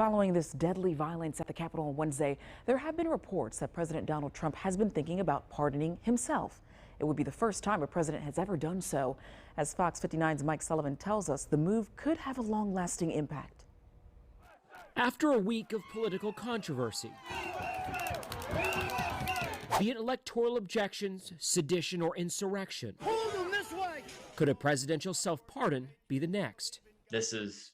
Following this deadly violence at the Capitol on Wednesday, there have been reports that President Donald Trump has been thinking about pardoning himself. It would be the first time a president has ever done so. As Fox 59's Mike Sullivan tells us, the move could have a long-lasting impact. After a week of political controversy, be it electoral objections, sedition, or insurrection, could a presidential self-pardon be the next? This is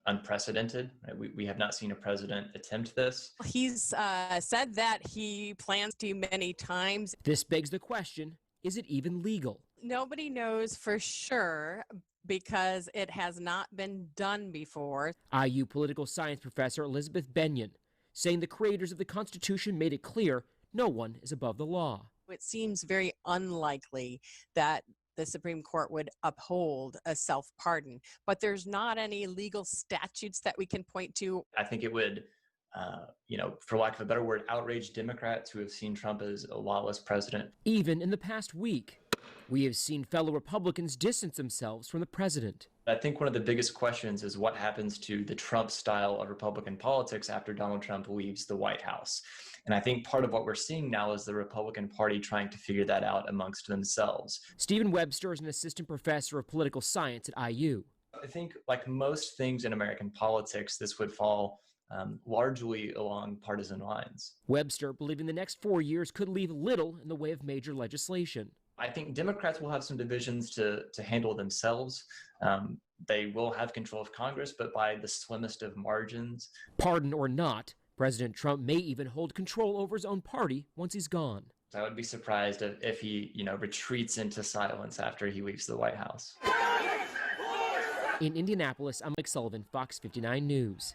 unprecedented. Right? We have not seen a president attempt this. He's said that he plans to many times. This begs the question, is it even legal? Nobody knows for sure because it has not been done before. IU political science professor Elizabeth Benyon saying the creators of the Constitution made it clear no one is above the law. It seems very unlikely that the Supreme Court would uphold a self-pardon, but there's not any legal statutes that we can point to. I think it would, for lack of a better word, outrage Democrats who have seen Trump as a lawless president. Even in the past week, we have seen fellow Republicans distance themselves from the president. I think one of the biggest questions is what happens to the Trump style of Republican politics after Donald Trump leaves the White House. And I think part of what we're seeing now is the Republican Party trying to figure that out amongst themselves. Stephen Webster is an assistant professor of political science at IU. I think, like most things in American politics, this would fall largely along partisan lines. Webster believing the next 4 years could leave little in the way of major legislation. I think Democrats will have some divisions to handle themselves. They will have control of Congress, but by the slimmest of margins. Pardon or not, President Trump may even hold control over his own party once he's gone. I would be surprised if he, retreats into silence after he leaves the White House. In Indianapolis, I'm Mike Sullivan, Fox 59 News.